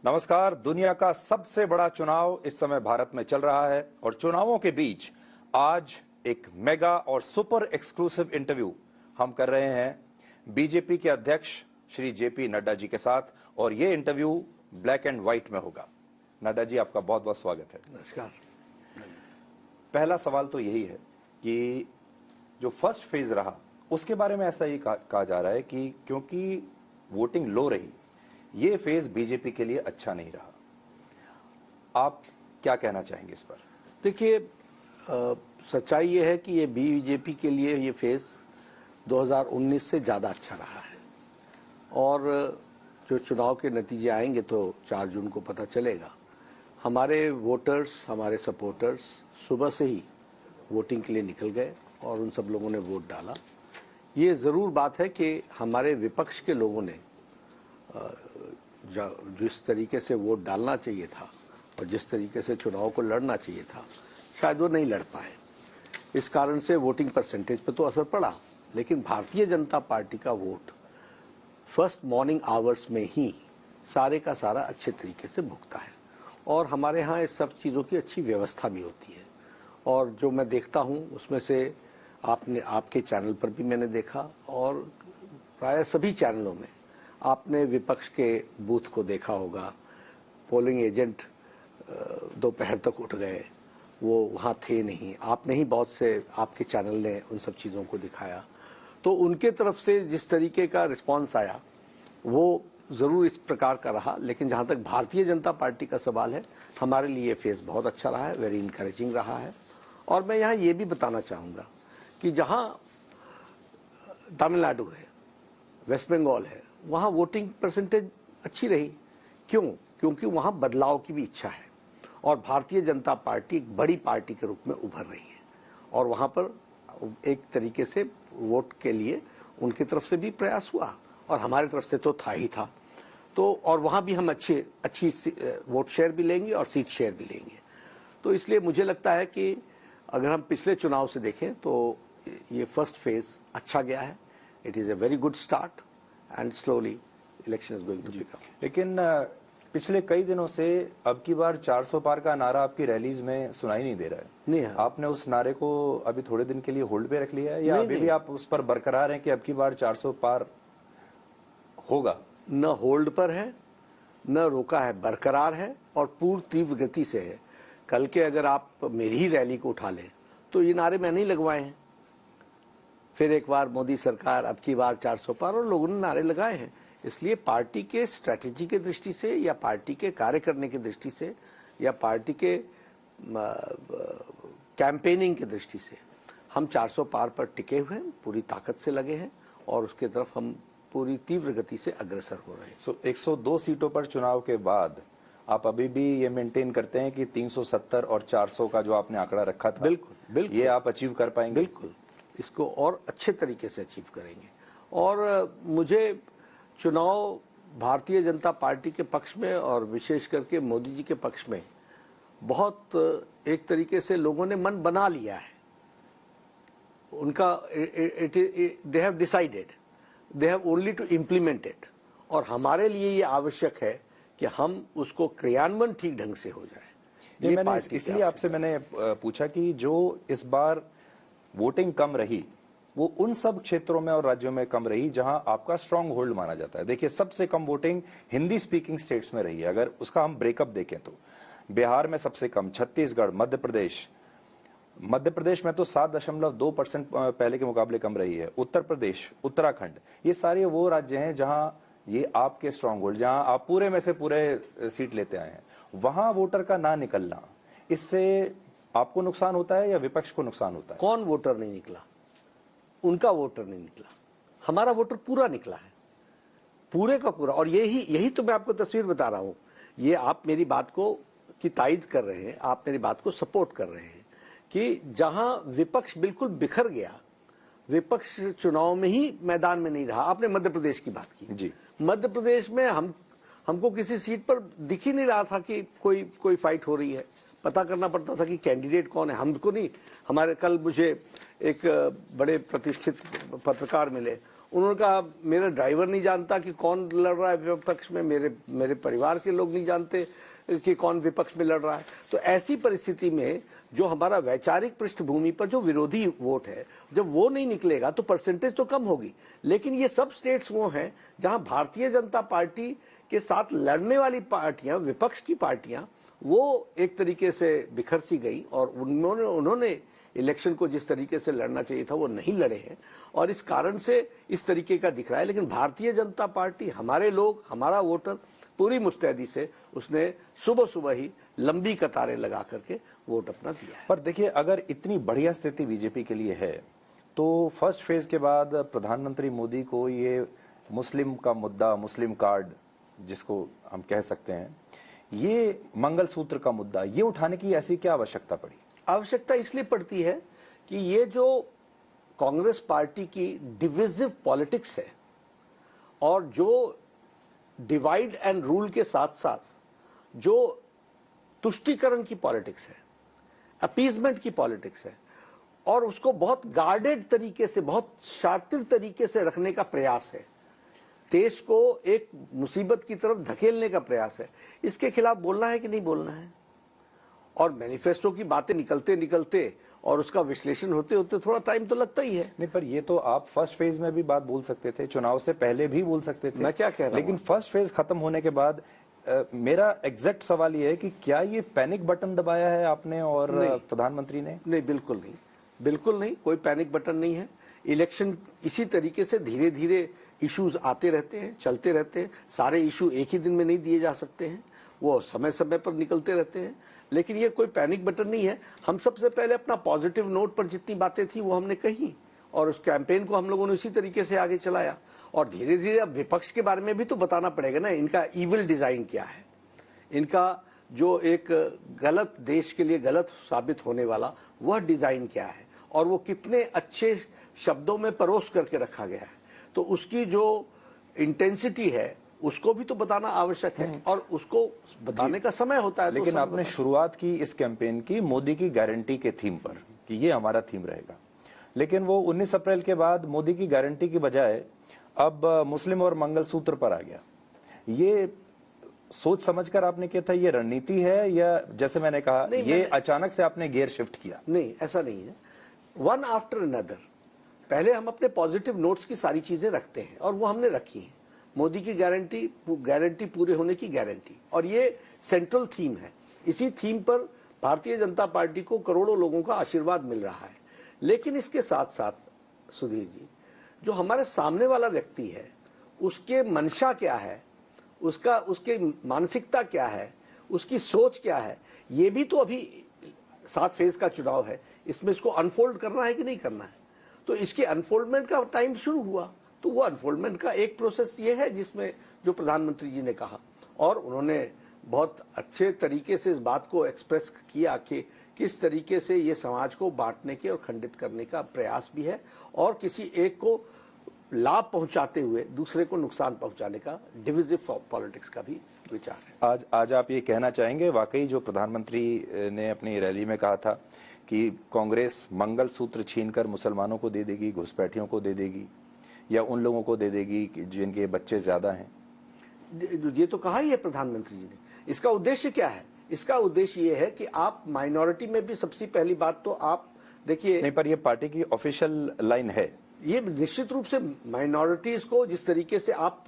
नमस्कार। दुनिया का सबसे बड़ा चुनाव इस समय भारत में चल रहा है और चुनावों के बीच आज एक मेगा और सुपर एक्सक्लूसिव इंटरव्यू हम कर रहे हैं बीजेपी के अध्यक्ष श्री जेपी नड्डा जी के साथ और ये इंटरव्यू ब्लैक एंड व्हाइट में होगा। नड्डा जी, आपका बहुत बहुत स्वागत है। नमस्कार। पहला सवाल तो यही है कि जो फर्स्ट फेज रहा उसके बारे में ऐसा ही कहा जा रहा है कि क्योंकि वोटिंग लो रही, ये फेज बीजेपी के लिए अच्छा नहीं रहा। आप क्या कहना चाहेंगे इस पर? देखिए, सच्चाई ये है कि ये बीजेपी के लिए ये फेज 2019 से ज़्यादा अच्छा रहा है और जो चुनाव के नतीजे आएंगे तो 4 जून को पता चलेगा। हमारे वोटर्स, हमारे सपोर्टर्स सुबह से ही वोटिंग के लिए निकल गए और उन सब लोगों ने वोट डाला। ये ज़रूर बात है कि हमारे विपक्ष के लोगों ने जिस तरीके से वोट डालना चाहिए था और जिस तरीके से चुनाव को लड़ना चाहिए था, शायद वो नहीं लड़ पाए। इस कारण से वोटिंग परसेंटेज पर तो असर पड़ा, लेकिन भारतीय जनता पार्टी का वोट फर्स्ट मॉर्निंग आवर्स में ही सारे का सारा अच्छे तरीके से भुगता है और हमारे यहाँ इस सब चीज़ों की अच्छी व्यवस्था भी होती है। और जो मैं देखता हूँ उसमें से आपके चैनल पर भी मैंने देखा और प्राय सभी चैनलों में आपने विपक्ष के बूथ को देखा होगा। पोलिंग एजेंट दोपहर तक उठ गए, वो वहाँ थे नहीं। आपने ही बहुत से आपके चैनल ने उन सब चीज़ों को दिखाया, तो उनके तरफ से जिस तरीके का रिस्पांस आया वो ज़रूर इस प्रकार का रहा। लेकिन जहाँ तक भारतीय जनता पार्टी का सवाल है, हमारे लिए फेस बहुत अच्छा रहा है, वेरी इनकरेजिंग रहा है। और मैं यहाँ ये भी बताना चाहूँगा कि जहाँ तमिलनाडु है, वेस्ट बंगाल है, वहाँ वोटिंग परसेंटेज अच्छी रही। क्योंकि वहाँ बदलाव की भी इच्छा है और भारतीय जनता पार्टी एक बड़ी पार्टी के रूप में उभर रही है और वहाँ पर एक तरीके से वोट के लिए उनकी तरफ से भी प्रयास हुआ और हमारी तरफ से तो था ही था। तो और वहाँ भी हम अच्छी वोट शेयर भी लेंगे और सीट शेयर भी लेंगे। तो इसलिए मुझे लगता है कि अगर हम पिछले चुनाव से देखें तो ये फर्स्ट फेज अच्छा गया है। It is a very good start and slowly election is going to pick up. लेकिन पिछले कई दिनों से अब की बार 400 पार का नारा आपकी रैलीज में सुनाई नहीं दे रहा है। नहीं है। आपने उस नारे को अभी थोड़े दिन के लिए होल्ड पे रख लिया है या अभी भी आप उस पर बरकरार हैं कि अब की बार 400 पार होगा? न होल्ड पर है, न रोका है, बरकरार है और पूर्ण तीव्र गति से है। कल के अगर आप मेरी ही रैली को उठा लें तो ये नारे मैंने ही लगवाए हैं। फिर एक बार मोदी सरकार, अब की बार 400 पार, और लोगों ने नारे लगाए हैं। इसलिए पार्टी के स्ट्रैटेजी के दृष्टि से या पार्टी के कार्य करने की दृष्टि से या पार्टी के कैंपेनिंग की दृष्टि से हम 400 पार पर टिके हुए हैं, पूरी ताकत से लगे हैं और उसके तरफ हम पूरी तीव्र गति से अग्रसर हो रहे हैं। 102 सीटों पर चुनाव के बाद आप अभी भी ये मेंटेन करते हैं कि 370 और 400 का जो आपने आंकड़ा रखा था, बिल्कुल ये आप अचीव कर पाएंगे? बिल्कुल, इसको और अच्छे तरीके से अचीव करेंगे। और मुझे चुनाव भारतीय जनता पार्टी के पक्ष में और विशेष करके मोदी जी के पक्ष में बहुत एक तरीके से लोगों ने मन बना लिया है। उनका they have decided, they have only to implement it. और हमारे लिए ये आवश्यक है कि हम उसको क्रियान्वयन ठीक ढंग से हो जाए। ये मैंने इसलिए आपसे मैंने पूछा कि जो इस बार वोटिंग कम रही वो उन सब क्षेत्रों में और राज्यों में कम रही जहां आपका स्ट्रांग होल्ड माना जाता है। देखिए, सबसे कम वोटिंग हिंदी स्पीकिंग स्टेट्स में रही है। अगर उसका हम ब्रेकअप देखें तो बिहार में सबसे कम, छत्तीसगढ़, मध्य प्रदेश में तो 7.2% पहले के मुकाबले कम रही है। उत्तर प्रदेश, उत्तराखंड, ये सारे वो राज्य हैं जहां ये आपके स्ट्रांग होल्ड, जहां आप पूरे में से पूरे सीट लेते आए हैं, वहां वोटर का ना निकलना, इससे आपको नुकसान होता है या विपक्ष को नुकसान होता है? कौन वोटर नहीं निकला? उनका वोटर नहीं निकला, हमारा वोटर पूरा निकला है, पूरे का पूरा। और यही तो मैं आपको तस्वीर बता रहा हूं। ये आप मेरी बात को की तायद कर रहे हैं, आप मेरी बात को सपोर्ट कर रहे हैं कि जहां विपक्ष बिल्कुल बिखर गया, विपक्ष चुनाव में ही मैदान में नहीं रहा। आपने मध्य प्रदेश की बात की जी। मध्य प्रदेश में हमको किसी सीट पर दिख ही नहीं रहा था कि कोई फाइट हो रही है। पता करना पड़ता था कि कैंडिडेट कौन है, हमको नहीं। हमारे कल मुझे एक बड़े प्रतिष्ठित पत्रकार मिले, उन्होंने कहा मेरा ड्राइवर नहीं जानता कि कौन लड़ रहा है विपक्ष में, मेरे परिवार के लोग नहीं जानते कि कौन विपक्ष में लड़ रहा है। तो ऐसी परिस्थिति में जो हमारा वैचारिक पृष्ठभूमि पर जो विरोधी वोट है, जब वो नहीं निकलेगा तो परसेंटेज तो कम होगी। लेकिन ये सब स्टेट्स वो हैं जहां भारतीय जनता पार्टी के साथ लड़ने वाली पार्टियां, विपक्ष की पार्टियां, वो एक तरीके से बिखर सी गई और उन्होंने इलेक्शन को जिस तरीके से लड़ना चाहिए था वो नहीं लड़े हैं और इस कारण से इस तरीके का दिख रहा है। लेकिन भारतीय जनता पार्टी, हमारे लोग, हमारा वोटर पूरी मुस्तैदी से उसने सुबह सुबह ही लंबी कतारें लगा करके वोट अपना दिया है। पर देखिए, अगर इतनी बढ़िया स्थिति बीजेपी के लिए है तो फर्स्ट फेज के बाद प्रधानमंत्री मोदी को ये मुस्लिम का मुद्दा, मुस्लिम कार्ड जिसको हम कह सकते हैं, ये मंगलसूत्र का मुद्दा, ये उठाने की ऐसी क्या आवश्यकता पड़ी? आवश्यकता इसलिए पड़ती है कि ये जो कांग्रेस पार्टी की डिविजिव पॉलिटिक्स है और जो डिवाइड एंड रूल के साथ साथ जो तुष्टीकरण की पॉलिटिक्स है, अपीजमेंट की पॉलिटिक्स है और उसको बहुत गार्डेड तरीके से, बहुत शातिर तरीके से रखने का प्रयास है, देश को एक मुसीबत की तरफ धकेलने का प्रयास है, इसके खिलाफ बोलना है कि नहीं बोलना है? और मैनिफेस्टो की बातें निकलते निकलते और उसका विश्लेषण होते होते थोड़ा टाइम तो लगता ही है। नहीं, पर ये तो आप फर्स्ट फेज में भी बात बोल सकते थे, चुनाव से पहले भी बोल सकते थे। मैं क्या कह रहा हूं? लेकिन फर्स्ट फेज खत्म होने के बाद मेरा एग्जैक्ट सवाल ये है कि क्या ये पैनिक बटन दबाया है आपने और प्रधानमंत्री ने? नहीं, बिल्कुल नहीं, बिल्कुल नहीं, कोई पैनिक बटन नहीं है। इलेक्शन इसी तरीके से धीरे धीरे इश्यूज आते रहते हैं, चलते रहते हैं। सारे इशू एक ही दिन में नहीं दिए जा सकते हैं, वो समय समय पर निकलते रहते हैं। लेकिन ये कोई पैनिक बटन नहीं है। हम सबसे पहले अपना पॉजिटिव नोट पर जितनी बातें थी वो हमने कही और उस कैंपेन को हम लोगों ने इसी तरीके से आगे चलाया। और धीरे धीरे अब विपक्ष के बारे में भी तो बताना पड़ेगा ना, इनका इविल डिजाइन क्या है, इनका जो एक गलत, देश के लिए गलत साबित होने वाला वह डिजाइन क्या है और वो कितने अच्छे शब्दों में परोस करके रखा गया है। तो उसकी जो इंटेंसिटी है उसको भी तो बताना आवश्यक है और उसको बताने का समय होता है। लेकिन आपने शुरुआत की इस कैंपेन की मोदी की गारंटी के थीम पर कि ये हमारा थीम रहेगा, लेकिन वो 19 अप्रैल के बाद मोदी की गारंटी की बजाय अब मुस्लिम और मंगलसूत्र पर आ गया। ये सोच समझकर आपने किया था, ये रणनीति है या जैसे मैंने कहा ये अचानक से आपने गियर शिफ्ट किया? नहीं, ऐसा नहीं है। वन आफ्टर अनदर पहले हम अपने पॉजिटिव नोट्स की सारी चीजें रखते हैं और वो हमने रखी है। मोदी की गारंटी पूरे होने की गारंटी, और ये सेंट्रल थीम है। इसी थीम पर भारतीय जनता पार्टी को करोड़ों लोगों का आशीर्वाद मिल रहा है। लेकिन इसके साथ साथ सुधीर जी, जो हमारे सामने वाला व्यक्ति है उसके मंशा क्या है, उसके मानसिकता क्या है, उसकी सोच क्या है, ये भी तो अभी 7 फेज का चुनाव है, इसमें इसको अनफोल्ड करना है कि नहीं करना है। तो इसके अनफोल्डमेंट का टाइम शुरू हुआ, तो वो अनफोल्डमेंट का एक प्रोसेस ये है जिसमें जो प्रधानमंत्री जी ने कहा और उन्होंने बहुत अच्छे तरीके से इस बात को एक्सप्रेस किया कि किस तरीके से ये समाज को बांटने के और खंडित करने का प्रयास भी है और किसी एक को लाभ पहुंचाते हुए दूसरे को नुकसान पहुंचाने का डिविजिव पॉलिटिक्स का भी विचार है। आज आप ये कहना चाहेंगे वाकई जो प्रधानमंत्री ने अपनी रैली में कहा था कि कांग्रेस मंगलसूत्र छीनकर मुसलमानों को दे देगी, घुसपैठियों को दे देगी या उन लोगों को दे देगी जिनके बच्चे ज्यादा हैं? ये तो कहा ही है प्रधानमंत्री जी ने। इसका उद्देश्य क्या है? इसका उद्देश्य ये है कि आप माइनॉरिटी में भी सबसे पहली बात तो आप देखिए। नहीं, पर ये पार्टी की ऑफिशियल लाइन है। ये निश्चित रूप से माइनॉरिटीज को जिस तरीके से आप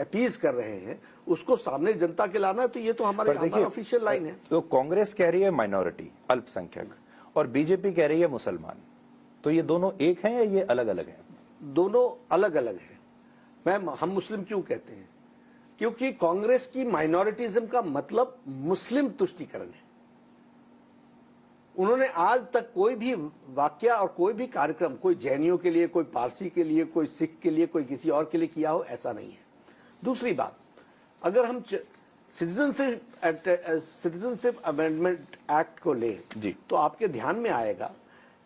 अपीज कर रहे हैं उसको सामने जनता के लाना है, तो ये तो हमारा ऑफिशियल लाइन है। तो कांग्रेस कह रही है माइनॉरिटी, अल्पसंख्यक, और बीजेपी कह रही है मुसलमान, तो ये दोनों एक हैं या ये अलग अलग हैं? दोनों अलग अलग हैं। हम मुस्लिम क्यों कहते हैं? क्योंकि कांग्रेस की माइनॉरिटीज्म का मतलब मुस्लिम तुष्टीकरण है। उन्होंने आज तक कोई भी वाक्य और कोई भी कार्यक्रम कोई जैनियों के लिए, कोई पारसी के लिए, कोई सिख के लिए, कोई किसी और के लिए किया हो, ऐसा नहीं है। दूसरी बात, अगर हम सिटीजनशिप अमेंडमेंट एक्ट को लें तो आपके ध्यान में आएगा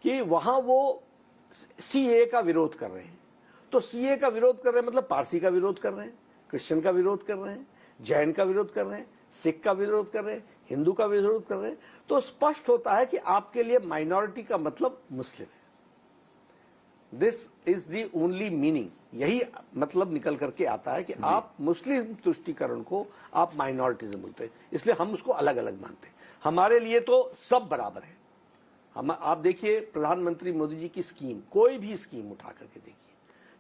कि वहां वो सीए का विरोध कर रहे हैं। तो सीए का विरोध कर रहे हैं मतलब पारसी का विरोध कर रहे हैं, क्रिश्चियन का विरोध कर रहे हैं, जैन का विरोध कर रहे हैं, सिख का विरोध कर रहे हैं, हिंदू का विरोध कर रहे हैं। तो स्पष्ट होता है कि आपके लिए माइनॉरिटी का मतलब मुस्लिम है। This is the only meaning यही मतलब निकल करके आता है कि आप मुस्लिम तुष्टीकरण को आप माइनॉरिटीज्म बोलते हैं, इसलिए हम उसको अलग अलग मानते हैं। हमारे लिए तो सब बराबर है। हम आप देखिए प्रधानमंत्री मोदी जी की स्कीम, कोई भी स्कीम उठा करके देखिए,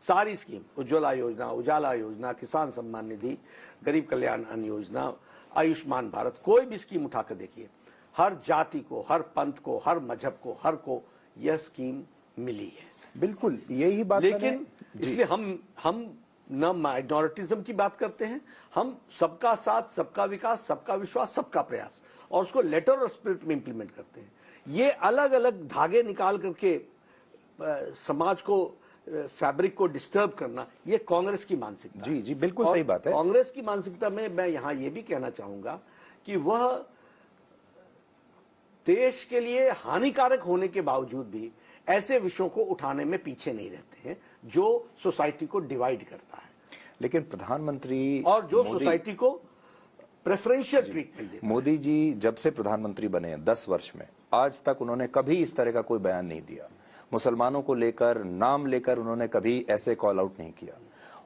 सारी स्कीम, उज्ज्वला योजना, उजाला योजना, किसान सम्मान निधि, गरीब कल्याण अन्न योजना, आयुष्मान भारत, कोई भी स्कीम उठाकर देखिए, हर जाति को, हर पंथ को, हर मजहब को, हर को यह स्कीम मिली है। बिल्कुल यही बात। लेकिन इसलिए हम न माइनॉरिटिज्म की बात करते हैं, हम सबका साथ, सबका विकास, सबका विश्वास, सबका प्रयास, और उसको लेटर और स्पिरिट में इंप्लीमेंट करते हैं। ये अलग अलग धागे निकाल करके समाज को, फैब्रिक को डिस्टर्ब करना, ये कांग्रेस की मानसिकता जी जी बिल्कुल सही बात है। कांग्रेस की मानसिकता में मैं यहां ये भी कहना चाहूंगा कि वह देश के लिए हानिकारक होने के बावजूद भी ऐसे विषयों को उठाने में पीछे नहीं रहते हैं जो सोसाइटी को डिवाइड करता है, लेकिन प्रधानमंत्री और जो सोसाइटी को प्रेफरेंशियल ट्रीटमेंट देता है। मोदी जी जब से प्रधानमंत्री बने 10 वर्ष में आज तक उन्होंने कभी इस तरह का कोई बयान नहीं दिया। मुसलमानों को लेकर, नाम लेकर उन्होंने कभी ऐसे कॉल आउट नहीं किया,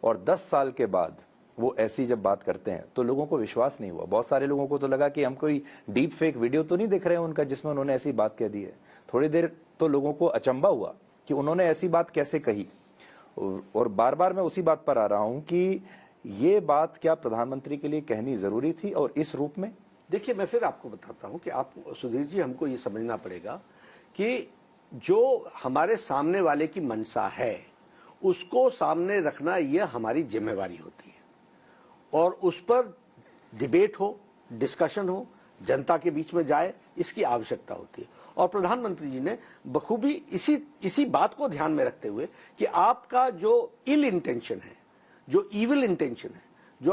और 10 साल के बाद वो ऐसी जब बात करते हैं तो लोगों को विश्वास नहीं हुआ। बहुत सारे लोगों को तो लगा कि हम कोई डीप फेक वीडियो तो नहीं देख रहे हैं उनका जिसमें उन्होंने ऐसी बात कह दी है। थोड़ी देर तो लोगों को अचंभा हुआ कि उन्होंने ऐसी बात कैसे कही, और बार बार मैं उसी बात पर आ रहा हूं कि ये बात क्या प्रधानमंत्री के लिए कहनी जरूरी थी और इस रूप में? देखिए, मैं फिर आपको बताता हूं कि आप सुधीर जी, हमको ये समझना पड़ेगा कि जो हमारे सामने वाले की मंशा है उसको सामने रखना यह हमारी जिम्मेवारी होती है, और उस पर डिबेट हो, डिस्कशन हो, जनता के बीच में जाए, इसकी आवश्यकता होती है। और प्रधानमंत्री जी ने बखूबी इसी बात को ध्यान में रखते हुए कि आपका जो इल इंटेंशन है, जो इविल इंटेंशन है, जो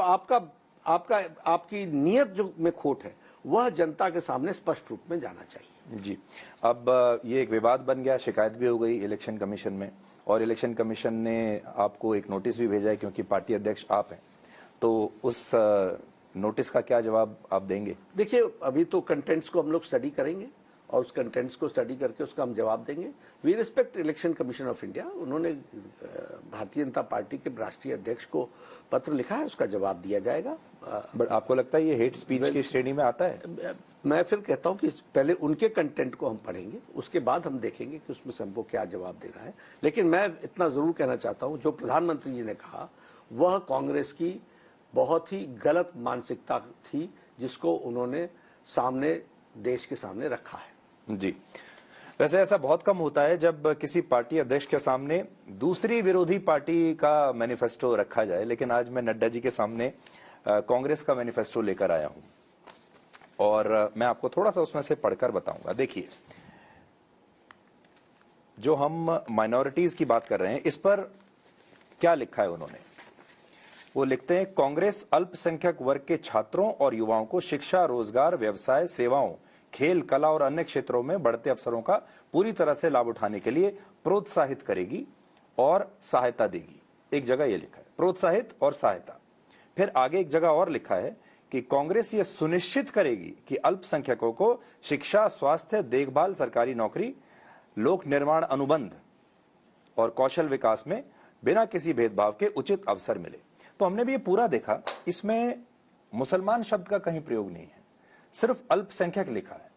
आपकी नीयत जो में खोट है, वह जनता के सामने स्पष्ट रूप में जाना चाहिए। जी, अब ये एक विवाद बन गया, शिकायत भी हो गई इलेक्शन कमीशन में, और इलेक्शन कमीशन ने आपको एक नोटिस भी भेजा है क्योंकि पार्टी अध्यक्ष आप हैं, तो उस नोटिस का क्या जवाब आप देंगे? देखिए, अभी तो कंटेंट्स को हम लोग स्टडी करेंगे और उस कंटेंट्स को स्टडी करके उसका हम जवाब देंगे। We respect election commission of India. उन्होंने भारतीय जनता पार्टी के राष्ट्रीय अध्यक्ष को पत्र लिखा है, उसका जवाब दिया जाएगा। बट आपको लगता है ये हेट स्पीच की श्रेणी में आता है? मैं फिर कहता हूं कि पहले उनके कंटेंट को हम पढ़ेंगे, उसके बाद हम देखेंगे कि उसमें से हमको क्या जवाब देना है। लेकिन मैं इतना जरूर कहना चाहता हूं, जो प्रधानमंत्री जी ने कहा वह कांग्रेस की बहुत ही गलत मानसिकता थी, जिसको उन्होंने सामने, देश के सामने रखा है। जी, वैसे ऐसा बहुत कम होता है जब किसी पार्टी अध्यक्ष के सामने दूसरी विरोधी पार्टी का मैनिफेस्टो रखा जाए, लेकिन आज मैं नड्डा जी के सामने कांग्रेस का मैनिफेस्टो लेकर आया हूं और मैं आपको थोड़ा सा उसमें से पढ़कर बताऊंगा। देखिए, जो हम माइनॉरिटीज की बात कर रहे हैं, इस पर क्या लिखा है उन्होंने? वो लिखते हैं, कांग्रेस अल्पसंख्यक वर्ग के छात्रों और युवाओं को शिक्षा, रोजगार, व्यवसाय, सेवाओं, खेल, कला और अन्य क्षेत्रों में बढ़ते अवसरों का पूरी तरह से लाभ उठाने के लिए प्रोत्साहित करेगी और सहायता देगी। एक जगह यह लिखा है, प्रोत्साहित और सहायता। फिर आगे एक जगह और लिखा है कि कांग्रेस यह सुनिश्चित करेगी कि अल्पसंख्यकों को शिक्षा, स्वास्थ्य, देखभाल, सरकारी नौकरी, लोक निर्माण अनुबंध और कौशल विकास में बिना किसी भेदभाव के उचित अवसर मिले। तो हमने भी ये पूरा देखा, इसमें मुसलमान शब्द का कहीं प्रयोग नहीं है, सिर्फ अल्पसंख्यक लिखा है।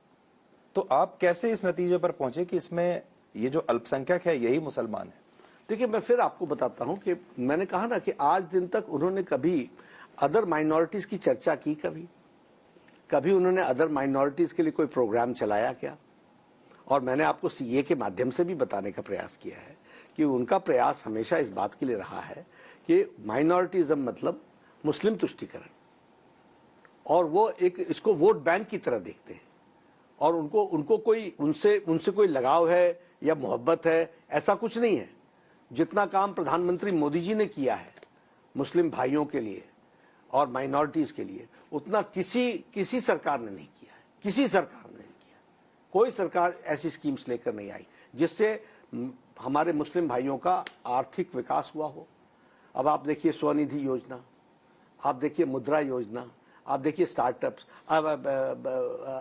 तो आप कैसे इस नतीजे पर पहुंचे कि इसमें ये जो अल्पसंख्यक है यही मुसलमान है? देखिए, मैं फिर आपको बताता हूं कि मैंने कहा ना कि आज दिन तक उन्होंने कभी अदर माइनॉरिटीज की चर्चा की? कभी उन्होंने अदर माइनॉरिटीज के लिए कोई प्रोग्राम चलाया क्या? और मैंने आपको सीए के माध्यम से भी बताने का प्रयास किया है कि उनका प्रयास हमेशा इस बात के लिए रहा है कि माइनॉरिटीज्म मतलब मुस्लिम तुष्टीकरण, और वो एक इसको वोट बैंक की तरह देखते हैं, और उनको कोई उनसे कोई लगाव है या मोहब्बत है, ऐसा कुछ नहीं है। जितना काम प्रधानमंत्री मोदी जी ने किया है मुस्लिम भाइयों के लिए और माइनॉरिटीज के लिए, उतना किसी सरकार ने नहीं किया है। किसी सरकार ने नहीं किया। कोई सरकार ऐसी स्कीम्स लेकर नहीं आई जिससे हमारे मुस्लिम भाइयों का आर्थिक विकास हुआ हो। अब आप देखिए स्वनिधि योजना, आप देखिए मुद्रा योजना, आप देखिए स्टार्टअप्स,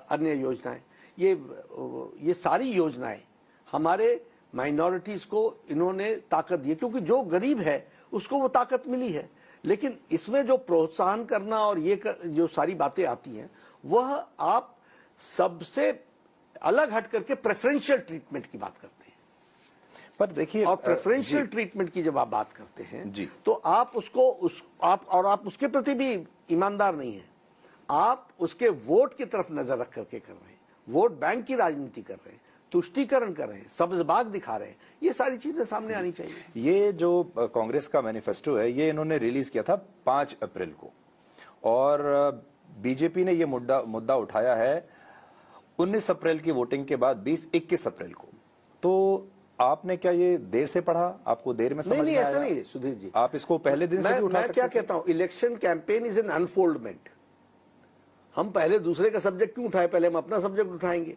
अन्य योजनाएं, ये सारी योजनाएं हमारे माइनॉरिटीज को इन्होंने ताकत दी, क्योंकि जो गरीब है उसको वो ताकत मिली है। लेकिन इसमें जो प्रोत्साहन करना और जो सारी बातें आती हैं, वह आप सबसे अलग हट करके प्रेफरेंशियल ट्रीटमेंट की बात करते हैं। पर देखिए, और प्रेफरेंशियल ट्रीटमेंट की जब आप बात करते हैं जी, तो आप आप उसके प्रति भी ईमानदार नहीं है। आप उसके वोट की तरफ नजर रख करके कर रहे हैं, वोट बैंक की राजनीति कर रहे हैं, तुष्टीकरण कर रहे हैं, सब्जबाग दिखा रहे हैं। ये सारी चीजें सामने आनी चाहिए। ये जो कांग्रेस का मैनिफेस्टो है, ये इन्होंने रिलीज किया था 5 अप्रैल को, और बीजेपी ने ये मुद्दा उठाया है 19 अप्रैल की वोटिंग के बाद 21 अप्रैल को। तो आपने क्या ये देर से पढ़ा, आपको देर में समझ नहीं, में आया? ऐसा नहीं है सुधीर जी, आप इसको पहले दिन से भी उठा मैं सकते क्या थे? कहता हूं, election campaign is an unfoldment. हम पहले दूसरे का सब्जेक्ट क्यों उठाए, पहले हम अपना सब्जेक्ट उठाएंगे।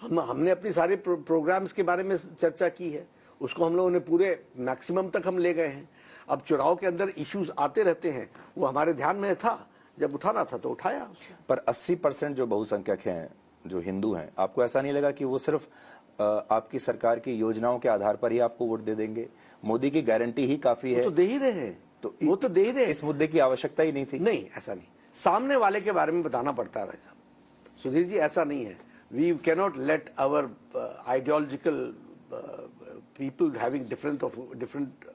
हमने अपनी सारे प्रोग्राम्स के बारे में चर्चा की है, उसको हम लोगों ने पूरे मैक्सिमम तक हम ले गए हैं। अब चुनाव के अंदर इश्यूज आते रहते हैं, वो हमारे ध्यान में था, जब उठाना था तो उठाया। पर 80% जो बहुसंख्यक हैं, जो हिंदू हैं, आपको ऐसा नहीं लगा कि वो सिर्फ आपकी सरकार की योजनाओं के आधार पर ही आपको वोट दे देंगे? मोदी की गारंटी ही काफी है। तो दे ही रहे हैं, वो तो दे ही रहे हैं। इस मुद्दे की आवश्यकता ही नहीं थी? नहीं, ऐसा नहीं, सामने वाले के बारे में बताना पड़ता है भाई साहब। सुधीर जी, ऐसा नहीं है। We cannot let our ideological people having different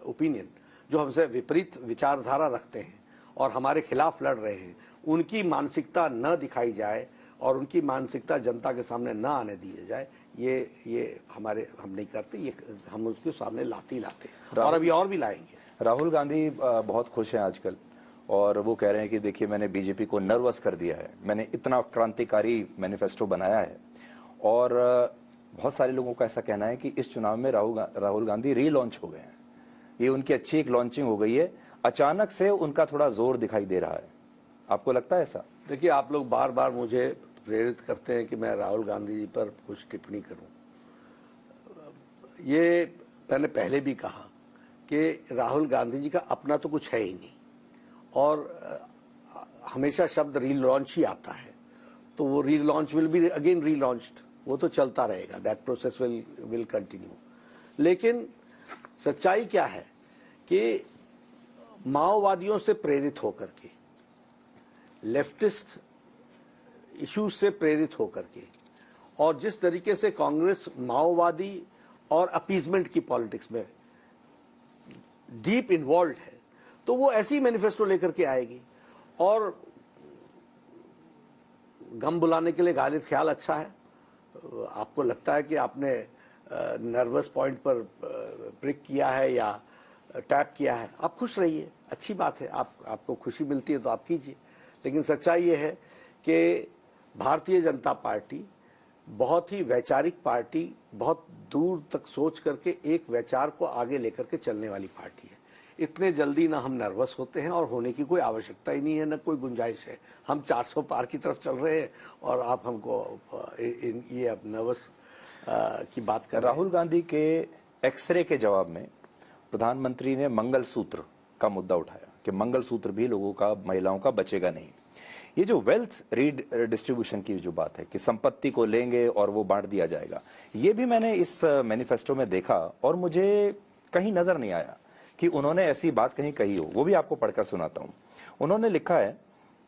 opinion, जो हमसे विपरीत विचारधारा रखते हैं और हमारे खिलाफ लड़ रहे हैं, उनकी मानसिकता न दिखाई जाए और उनकी मानसिकता जनता के सामने न आने दी जाए। ये हम नहीं करते, ये हम उसके सामने लाते ही लाते, और अभी और भी लाएंगे। राहुल गांधी बहुत खुश हैं आजकल, और वो कह रहे हैं कि देखिए, मैंने बीजेपी को नर्वस कर दिया है, मैंने इतना क्रांतिकारी मैनिफेस्टो बनाया है। और बहुत सारे लोगों का ऐसा कहना है कि इस चुनाव में राहुल गांधी रीलॉन्च हो गए हैं। ये उनकी अच्छी एक लॉन्चिंग हो गई है, अचानक से उनका थोड़ा जोर दिखाई दे रहा है। आपको लगता है ऐसा? देखिए, आप लोग बार बार मुझे प्रेरित करते हैं कि मैं राहुल गांधी जी पर कुछ टिप्पणी करूं। ये मैंने पहले भी कहा कि राहुल गांधी जी का अपना तो कुछ है ही नहीं, और हमेशा शब्द रीलॉन्च ही आता है, तो वो relaunch will be again relaunched, वो तो चलता रहेगा, दैट प्रोसेस विल कंटिन्यू। लेकिन सच्चाई क्या है कि माओवादियों से प्रेरित होकर के, लेफ्टिस्ट इश्यूज से प्रेरित होकर के, और जिस तरीके से कांग्रेस माओवादी और अपीजमेंट की पॉलिटिक्स में डीप इन्वॉल्व है, तो वो ऐसी मैनिफेस्टो लेकर के आएगी। और गम बुलाने के लिए गालिब ख्याल अच्छा है। आपको लगता है कि आपने नर्वस पॉइंट पर प्रिक किया है या टैप किया है, आप खुश रहिए, अच्छी बात है। आपको खुशी मिलती है तो आप कीजिए। लेकिन सच्चाई ये है कि भारतीय जनता पार्टी बहुत ही वैचारिक पार्टी, बहुत दूर तक सोच करके एक विचार को आगे लेकर के चलने वाली पार्टी है। इतने जल्दी ना हम नर्वस होते हैं, और होने की कोई आवश्यकता ही नहीं है, ना कोई गुंजाइश है। हम 400 पार की तरफ चल रहे हैं और आप हमको ये अब नर्वस की बात कर रहे हैं। राहुल गांधी के एक्सरे के जवाब में प्रधानमंत्री ने मंगलसूत्र का मुद्दा उठाया कि मंगलसूत्र भी लोगों का, महिलाओं का बचेगा नहीं। ये जो वेल्थ रीडिस्ट्रीब्यूशन की जो बात है कि संपत्ति को लेंगे और वो बांट दिया जाएगा, ये भी मैंने इस मैनिफेस्टो में देखा, और मुझे कहीं नजर नहीं आया कि उन्होंने ऐसी बात कहीं कही हो। वो भी आपको पढ़कर सुनाता हूं। उन्होंने लिखा है,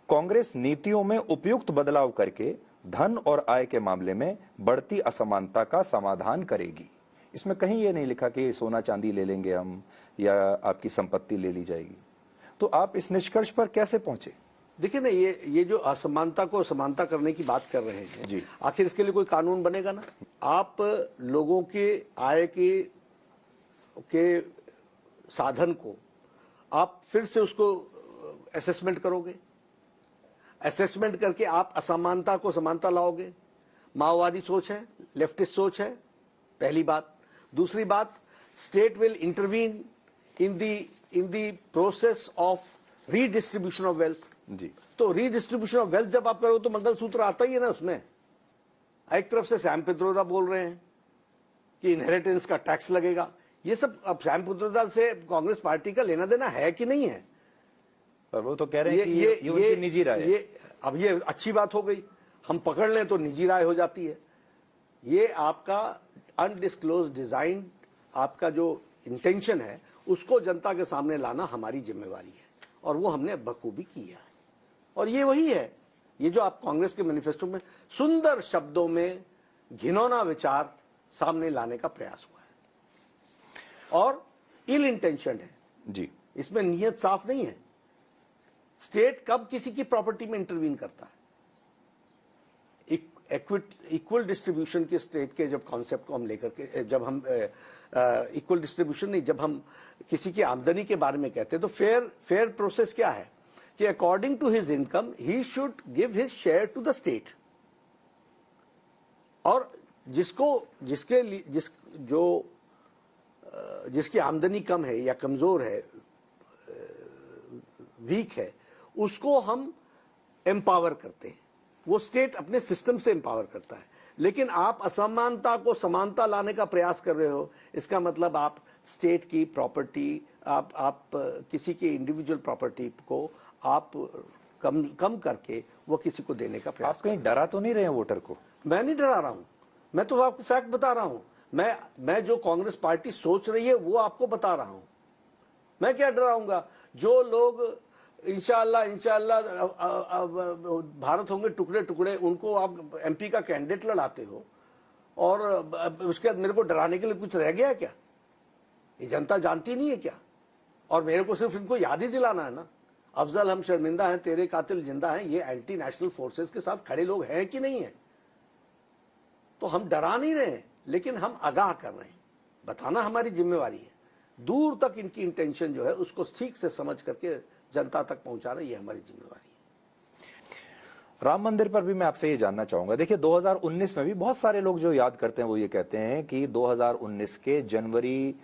कांग्रेस नीतियों में उपयुक्त बदलाव करके धन और आय के मामले में बढ़ती असमानता का समाधान करेगी। इसमें कहीं ये नहीं लिखा कि सोना चांदी ले लेंगे हम, या आपकी संपत्ति ले ली जाएगी। तो आप इस निष्कर्ष पर कैसे पहुंचे? देखिए ना, ये जो असमानता को समानता करने की बात कर रहे हैं जी, आखिर इसके लिए कोई कानून बनेगा ना? आप लोगों के आय के साधन को आप फिर से उसको असेसमेंट करोगे, असेसमेंट करके आप असमानता को समानता लाओगे। माओवादी सोच है, लेफ्टिस्ट सोच है, पहली बात। दूसरी बात, state will intervene in the process of redistribution of wealth. जी, तो रीडिस्ट्रीब्यूशन ऑफ वेल्थ जब आप करो तो मंगलसूत्र आता ही है ना उसमें। एक तरफ से सैम पित्रोदा बोल रहे हैं कि इनहेरिटेंस का टैक्स लगेगा। ये सब अब सैम पित्रोदा से कांग्रेस पार्टी का लेना देना है कि नहीं है? पर वो तो कह रहे हैं कि ये उनकी निजी राय है। अब ये अच्छी बात हो गई, हम पकड़ लें तो निजी राय हो जाती है। ये आपका अनडिस्क्लोज डिजाइन, आपका जो इंटेंशन है उसको जनता के सामने लाना हमारी जिम्मेवारी है और वो हमने बखूबी किया है। और ये वही है, ये जो आप कांग्रेस के मैनिफेस्टो में सुंदर शब्दों में घिनौना विचार सामने लाने का प्रयास हुआ है और इल इंटेंशन है जी, इसमें नीयत साफ नहीं है। स्टेट कब किसी की प्रॉपर्टी में इंटरवीन करता है? इक्वल डिस्ट्रीब्यूशन के स्टेट के जब कॉन्सेप्ट को हम लेकर के, जब हम इक्वल डिस्ट्रीब्यूशन नहीं, जब हम किसी की आमदनी के बारे में कहते हैं तो फेयर प्रोसेस क्या है कि according to his income he should give his share to the state. और जिसकी आमदनी कम है या कमजोर है, वीक है, उसको हम एम्पावर करते हैं, वो स्टेट अपने सिस्टम से एम्पावर करता है। लेकिन आप असमानता को समानता लाने का प्रयास कर रहे हो, इसका मतलब आप स्टेट की प्रॉपर्टी, आप किसी की इंडिविजुअल प्रॉपर्टी को आप कम करके वो किसी को देने का प्रयास। आप कहीं डरा तो नहीं रहे हैं वोटर को? मैं नहीं डरा रहा हूं, मैं तो आपको फैक्ट बता रहा हूं। मैं जो कांग्रेस पार्टी सोच रही है वो आपको बता रहा हूं। मैं क्या डराऊंगा? जो लोग इंशाअल्लाह भारत होंगे टुकड़े टुकड़े, उनको आप एमपी का कैंडिडेट लड़ाते हो और उसके बाद मेरे को डराने के लिए कुछ रह गया है क्या? ये जनता जानती नहीं है क्या? और मेरे को सिर्फ इनको याद ही दिलाना है ना, अफजल हम शर्मिंदा हैं, तेरे कातिल जिंदा हैं, ये एंटी नेशनल फोर्सेस के साथ खड़े लोग हैं कि नहीं है? तो हम डरा नहीं रहे हैं, लेकिन हम आगाह कर रहे हैं, बताना हमारी जिम्मेवारी है। दूर तक इनकी इंटेंशन जो है उसको ठीक से समझ करके जनता तक पहुंचाना, ये हमारी जिम्मेवारी है। राम मंदिर पर भी मैं आपसे ये जानना चाहूंगा। देखिए 2019 में भी बहुत सारे लोग जो याद करते हैं वो ये कहते हैं कि 2019 के जनवरी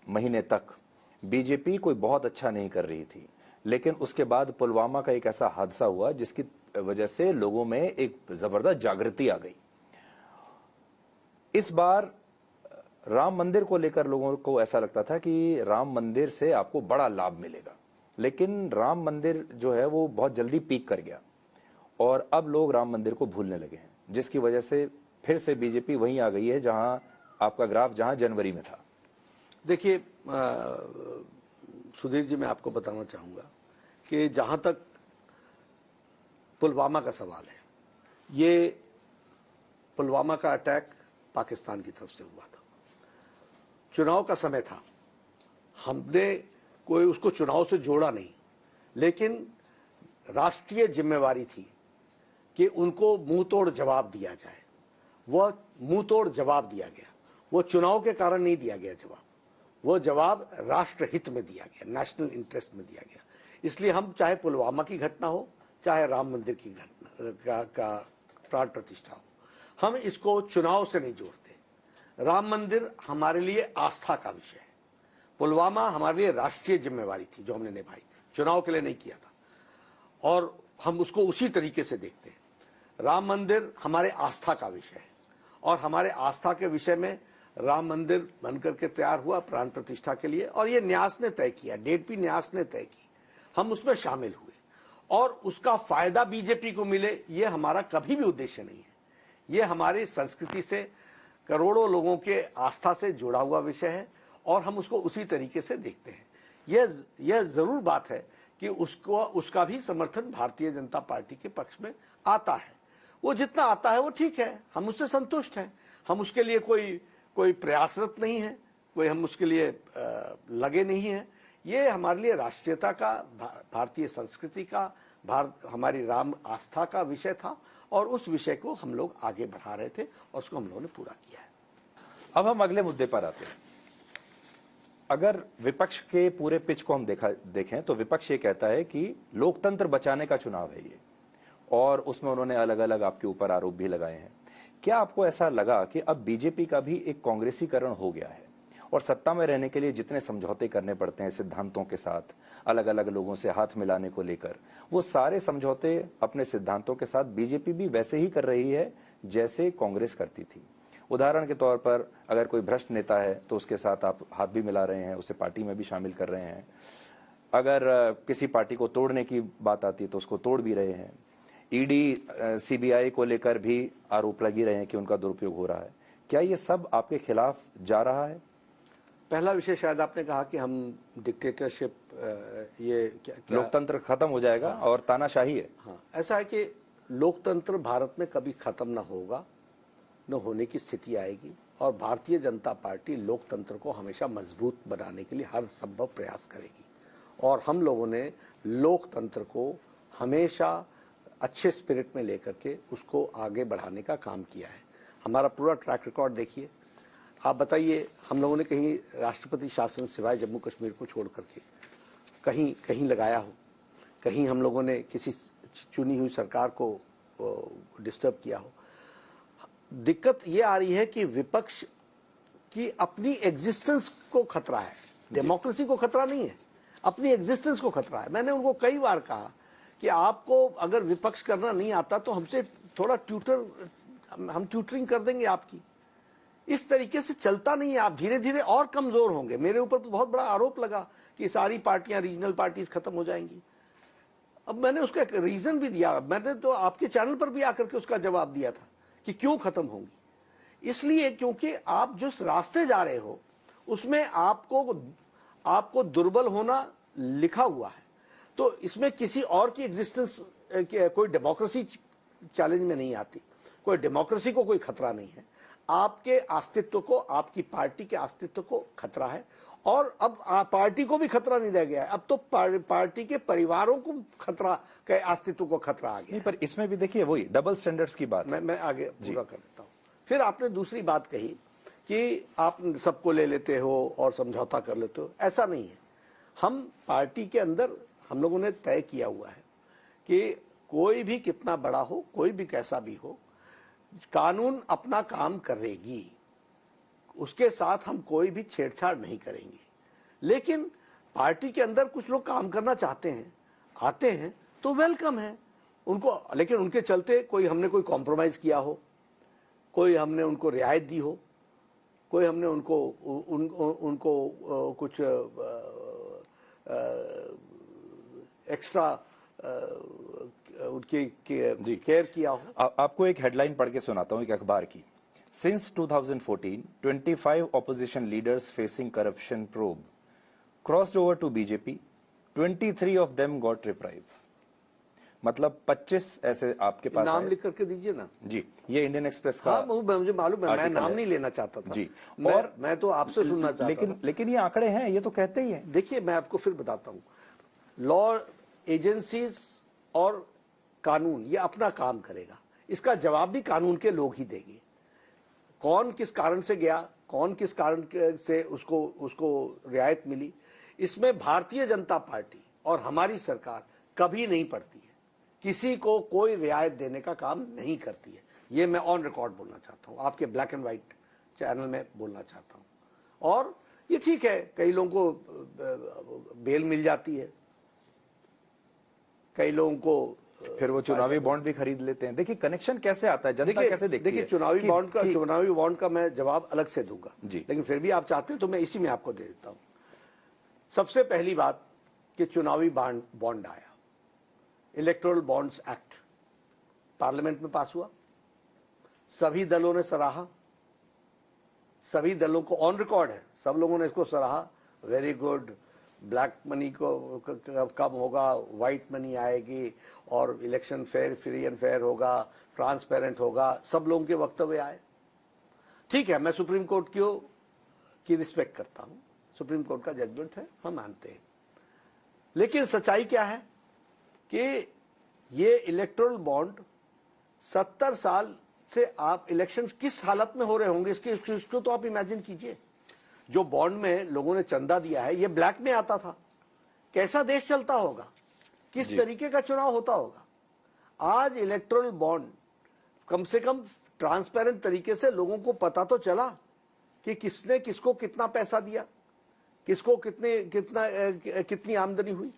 महीने तक बीजेपी कोई बहुत अच्छा नहीं कर रही थी, लेकिन उसके बाद पुलवामा का एक ऐसा हादसा हुआ जिसकी वजह से लोगों में एक जबरदस्त जागृति आ गई। इस बार राम मंदिर को लेकर लोगों को ऐसा लगता था कि राम मंदिर से आपको बड़ा लाभ मिलेगा, लेकिन राम मंदिर जो है वो बहुत जल्दी पीक कर गया और अब लोग राम मंदिर को भूलने लगे हैं, जिसकी वजह से फिर से बीजेपी वहीं आ गई है जहां आपका ग्राफ जहां जनवरी में था। देखिए सुधीर जी, मैं आपको बताना चाहूंगा कि जहां तक पुलवामा का सवाल है, ये पुलवामा का अटैक पाकिस्तान की तरफ से हुआ था। चुनाव का समय था, हमने कोई उसको चुनाव से जोड़ा नहीं, लेकिन राष्ट्रीय जिम्मेवारी थी कि उनको मुंह तोड़ जवाब दिया जाए। वह मुंह तोड़ जवाब दिया गया, वो चुनाव के कारण नहीं दिया गया जवाब, वो जवाब राष्ट्र हित में दिया गया, नेशनल इंटरेस्ट में दिया गया। इसलिए हम चाहे पुलवामा की घटना हो, चाहे राम मंदिर की घटना का प्राण प्रतिष्ठा हो, हम इसको चुनाव से नहीं जोड़ते। राम मंदिर हमारे लिए आस्था का विषय है, पुलवामा हमारे लिए राष्ट्रीय जिम्मेवारी थी जो हमने निभाई, चुनाव के लिए नहीं किया था, और हम उसको उसी तरीके से देखते हैं। राम मंदिर हमारे आस्था का विषय है और हमारे आस्था के विषय में राम मंदिर बनकर के तैयार हुआ प्राण प्रतिष्ठा के लिए, और ये न्यास ने तय किया, डेट भी न्यास ने तय की, हम उसमें शामिल हुए और उसका फायदा बीजेपी को मिले, ये हमारा कभी भी उद्देश्य नहीं है। ये हमारी संस्कृति से, करोड़ों लोगों के आस्था से जुड़ा हुआ विषय है और हम उसको उसी तरीके से देखते हैं। यह जरूर बात है कि उसका भी समर्थन भारतीय जनता पार्टी के पक्ष में आता है। वो जितना आता है वो ठीक है, हम उससे संतुष्ट हैं, हम उसके लिए कोई प्रयासरत नहीं है, कोई हम उसके लिए लगे नहीं है। ये हमारे लिए राष्ट्रीयता का, भारतीय संस्कृति का, हमारी राम आस्था का विषय था और उस विषय को हम लोग आगे बढ़ा रहे थे और उसको हम लोगों ने पूरा किया है। अब हम अगले मुद्दे पर आते हैं। अगर विपक्ष के पूरे पिच को हम देखें तो विपक्ष ये कहता है कि लोकतंत्र बचाने का चुनाव है ये, और उसमें उन्होंने अलग अलग आपके ऊपर आरोप भी लगाए हैं। क्या आपको ऐसा लगा कि अब बीजेपी का भी एक कांग्रेसीकरण हो गया है और सत्ता में रहने के लिए जितने समझौते करने पड़ते हैं सिद्धांतों के साथ, अलग अलग लोगों से हाथ मिलाने को लेकर, वो सारे समझौते अपने सिद्धांतों के साथ बीजेपी भी वैसे ही कर रही है जैसे कांग्रेस करती थी? उदाहरण के तौर पर अगर कोई भ्रष्ट नेता है तो उसके साथ आप हाथ भी मिला रहे हैं, उसे पार्टी में भी शामिल कर रहे हैं। अगर किसी पार्टी को तोड़ने की बात आती है तो उसको तोड़ भी रहे हैं। ईडी सीबीआई को लेकर भी आरोप लगी रहे हैं कि उनका दुरुपयोग हो रहा है। क्या ये सब आपके खिलाफ जा रहा है? पहला विषय शायद आपने कहा कि हम डिक्टेटरशिप, ये क्या लोकतंत्र खत्म हो जाएगा और तानाशाही है। हाँ, ऐसा है कि लोकतंत्र भारत में कभी खत्म ना होगा, न होने की स्थिति आएगी, और भारतीय जनता पार्टी लोकतंत्र को हमेशा मजबूत बनाने के लिए हर संभव प्रयास करेगी। और हम लोगों ने लोकतंत्र को हमेशा अच्छे स्पिरिट में लेकर के उसको आगे बढ़ाने का काम किया है। हमारा पूरा ट्रैक रिकॉर्ड देखिए। आप बताइए, हम लोगों ने कहीं राष्ट्रपति शासन सिवाय जम्मू कश्मीर को छोड़ करके कहीं कहीं लगाया हो? कहीं हम लोगों ने किसी चुनी हुई सरकार को डिस्टर्ब किया हो? दिक्कत ये आ रही है कि विपक्ष की अपनी एग्जिस्टेंस को खतरा है, डेमोक्रेसी को खतरा नहीं है, अपनी एग्जिस्टेंस को खतरा है। मैंने उनको कई बार कहा कि आपको अगर विपक्ष करना नहीं आता तो हमसे थोड़ा हम ट्यूटरिंग कर देंगे आपकी। इस तरीके से चलता नहीं है, आप धीरे धीरे और कमजोर होंगे। मेरे ऊपर तो बहुत बड़ा आरोप लगा कि सारी पार्टियां, रीजनल पार्टीज खत्म हो जाएंगी। अब मैंने उसका एक रीजन भी दिया, मैंने तो आपके चैनल पर भी आकर के उसका जवाब दिया था कि क्यों खत्म होंगी। इसलिए क्योंकि आप जिस रास्ते जा रहे हो उसमें आपको दुर्बल होना लिखा हुआ है। तो इसमें किसी और की एग्जिस्टेंस, कोई डेमोक्रेसी चैलेंज में नहीं आती, कोई डेमोक्रेसी को कोई खतरा नहीं है। आपके अस्तित्व को, आपकी पार्टी के अस्तित्व को खतरा है। और अब पार्टी को भी खतरा नहीं रह गया है, अब तो पार्टी के परिवारों को खतरा, के अस्तित्व को खतरा आ गया। पर इसमें भी देखिए वही डबल स्टैंडर्ड्स की बात। मैं आगे पूरा कर देता हूं। फिर आपने दूसरी बात कही कि आप सबको ले लेते हो और समझौता कर लेते हो। ऐसा नहीं है। हम पार्टी के अंदर हम लोगों ने तय किया हुआ है कि कोई भी कितना बड़ा हो, कोई भी कैसा भी हो, कानून अपना काम करेगी, उसके साथ हम कोई भी छेड़छाड़ नहीं करेंगे। लेकिन पार्टी के अंदर कुछ लोग काम करना चाहते हैं, आते हैं तो वेलकम है उनको, लेकिन उनके चलते हमने कोई कॉम्प्रोमाइज किया हो, कोई हमने उनको रियायत दी हो, कोई हमने उनको कुछ एक्स्ट्रा उनकी केयर किया हो। आपको एक हेडलाइन पढ़ के सुनाता हूं एक अखबार की। Since 2014, 25 opposition leaders facing corruption probe crossed over to BJP. 23 of them got reprieve. मतलब 25 ऐसे आपके पास नाम लिख करके दीजिए ना जी। ये इंडियन एक्सप्रेस का, हाँ मुझे मालूम है, मैं नाम नहीं लेना चाहता था जी। और मैं तो आपसे सुनना चाहता था। लेकिन ये आंकड़े हैं, ये तो कहते ही हैं। देखिए, मैं आपको फिर बताता हूं, लॉ एजेंसीज और कानून ये अपना काम करेगा, इसका जवाब भी कानून के लोग ही देंगे। कौन किस कारण से गया, कौन किस कारण से उसको रियायत मिली, इसमें भारतीय जनता पार्टी और हमारी सरकार कभी नहीं पड़ती है, किसी को कोई रियायत देने का काम नहीं करती है। ये मैं ऑन रिकॉर्ड बोलना चाहता हूं, आपके ब्लैक एंड व्हाइट चैनल में बोलना चाहता हूं। और ये ठीक है, कई लोगों को बेल मिल जाती है, कई लोगों को फिर वो चुनावी बॉन्ड भी खरीद लेते हैं। देखिए कनेक्शन कैसे आता है, जनता कैसे देखती है। देखिए चुनावी बॉन्ड का मैं जवाब अलग से दूंगा, लेकिन फिर भी आप चाहते हो तो मैं इसी में आपको दे देता हूं। सबसे पहली बात कि चुनावी बॉन्ड आया, इलेक्टोरल बॉन्ड्स एक्ट पार्लियामेंट में पास हुआ, सभी दलों ने सराहा, सभी दलों को ऑन रिकॉर्ड है, सब लोगों ने इसको सराहा, वेरी गुड, ब्लैक मनी को कम होगा, व्हाइट मनी आएगी और इलेक्शन फ्री एंड फेयर होगा, ट्रांसपेरेंट होगा, सब लोगों के वक्तव्य आए। ठीक है, मैं सुप्रीम कोर्ट की रिस्पेक्ट करता हूं, सुप्रीम कोर्ट का जजमेंट है, हम मानते हैं। लेकिन सच्चाई क्या है कि ये इलेक्टोरल बॉन्ड 70 साल से आप इलेक्शंस किस हालत में हो रहे होंगे इसको तो आप इमेजिन कीजिए। जो बॉन्ड में लोगों ने चंदा दिया है, ये ब्लैक में आता था, कैसा देश चलता होगा, किस तरीके का चुनाव होता होगा। आज इलेक्टोरल बॉन्ड कम से कम ट्रांसपेरेंट तरीके से लोगों को पता तो चला कि किसने किसको कितना पैसा दिया, किसको कितनी आमदनी हुई।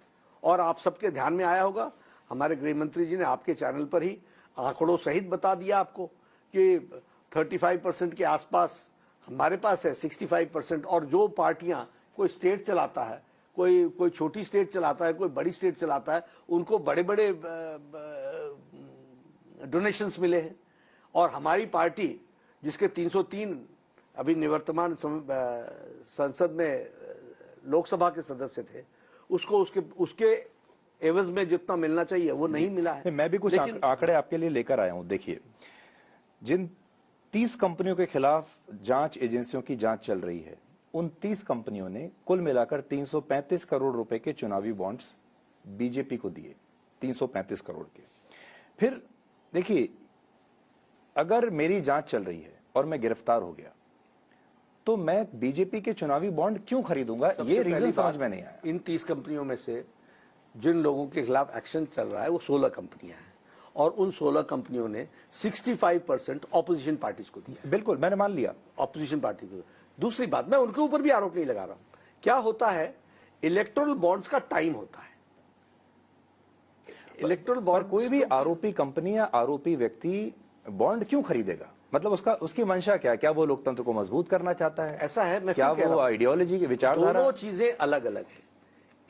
और आप सबके ध्यान में आया होगा, हमारे गृह मंत्री जी ने आपके चैनल पर ही आंकड़ों सहित बता दिया आपको कि 35% के आसपास हमारे पास है, 65%। और जो पार्टियां, कोई स्टेट चलाता है, कोई छोटी स्टेट चलाता है, कोई बड़ी स्टेट चलाता है, उनको बड़े बड़े डोनेशंस मिले हैं। और हमारी पार्टी जिसके 303 अभी निवर्तमान संसद में लोकसभा के सदस्य थे, उसको उसके एवज में जितना मिलना चाहिए वो नहीं मिला है। मैं भी कुछ आंकड़े आपके लिए लेकर आया हूं। देखिए, जिन 30 कंपनियों के खिलाफ जांच एजेंसियों की जांच चल रही है, उन 30 कंपनियों ने कुल मिलाकर 335 करोड़ रुपए के चुनावी बॉन्ड्स बीजेपी को दिए, 335 करोड़ के। फिर देखिए, अगर मेरी जांच चल रही है और मैं गिरफ्तार हो गया तो मैं बीजेपी के चुनावी बॉन्ड क्यों खरीदूंगा? ये रीजन समझ में नहीं आया। इन 30 कंपनियों में से जिन लोगों के खिलाफ एक्शन चल रहा है वो 16 कंपनियां हैं, और उन 16 कंपनियों ने 65% ऑपोजिशन पार्टीज को दिया है। बिल्कुल, मैंने मान लिया ऑपोजिशन पार्टी को। दूसरी बात, मैं उनके ऊपर भी आरोप नहीं लगा रहा हूं। क्या होता है, इलेक्टोरल बॉन्ड्स का टाइम होता है। इलेक्टोरल बॉन्ड, कोई भी आरोपी कंपनी या आरोपी व्यक्ति बॉन्ड क्यों खरीदेगा? मतलब उसकी मंशा क्या है? क्या वो लोकतंत्र को मजबूत करना चाहता है? ऐसा है, मैं क्या वो आइडियोलॉजी की विचारधारा? दोनों चीजें अलग अलग है।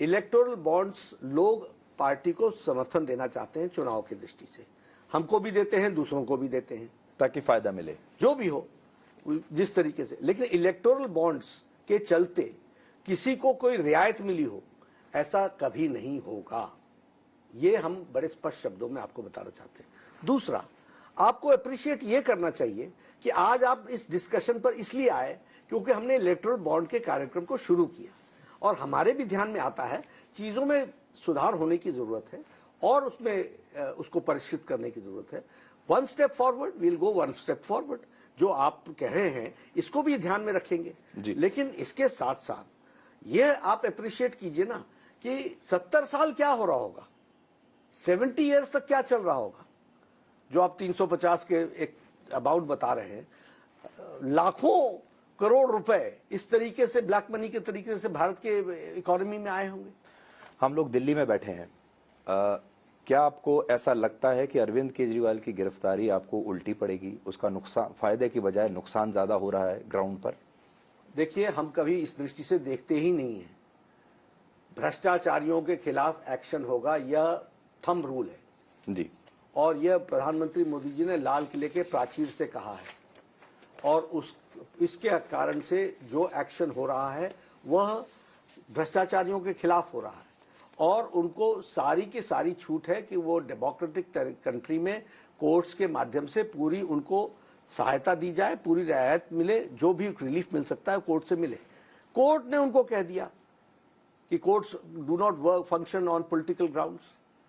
इलेक्टोरल बॉन्ड्स लोग पार्टी को समर्थन देना चाहते हैं चुनाव की दृष्टि से, हमको भी देते हैं, दूसरों को भी देते हैं, ताकि फायदा मिले, जो भी हो जिस तरीके से। लेकिन इलेक्टोरल बॉन्ड्स के चलते किसी को कोई रियायत मिली हो, ऐसा कभी नहीं होगा। ये हम बड़े स्पष्ट शब्दों में आपको बताना चाहते हैं। दूसरा, आपको अप्रिशिएट ये करना चाहिए कि आज आप इस डिस्कशन पर इसलिए आए क्योंकि हमने इलेक्टोरल बॉन्ड के कार्यक्रम को शुरू किया, और हमारे भी ध्यान में आता है चीजों में सुधार होने की जरूरत है और उसमें उसको परिष्कृत करने की जरूरत है। One step forward, we'll go one step forward. जो आप कह रहे हैं इसको भी ध्यान में रखेंगे, लेकिन इसके साथ साथ ये आप अप्रिशिएट कीजिए ना कि 70 साल क्या हो रहा होगा, 70 ईयर्स तक क्या चल रहा होगा। जो आप 350 के एक अमाउंट बता रहे हैं, लाखों करोड़ रुपए इस तरीके से ब्लैक मनी के तरीके से भारत के इकोनॉमी में आए होंगे। हम लोग दिल्ली में बैठे हैं, क्या आपको ऐसा लगता है कि अरविंद केजरीवाल की गिरफ्तारी आपको उल्टी पड़ेगी? उसका नुकसान, फायदे की बजाय नुकसान ज्यादा हो रहा है ग्राउंड पर? देखिए, हम कभी इस दृष्टि से देखते ही नहीं है। भ्रष्टाचारियों के खिलाफ एक्शन होगा, यह थंब रूल है जी, और यह प्रधानमंत्री मोदी जी ने लाल किले के प्राचीर से कहा है, और इसके कारण से जो एक्शन हो रहा है वह भ्रष्टाचारियों के खिलाफ हो रहा है, और उनको सारी की सारी छूट है कि वो डेमोक्रेटिक कंट्री में कोर्ट्स के माध्यम से पूरी उनको सहायता दी जाए, पूरी रियायत मिले, जो भी रिलीफ मिल सकता है कोर्ट से मिले। कोर्ट ने उनको कह दिया कि courts do not work function on political grounds,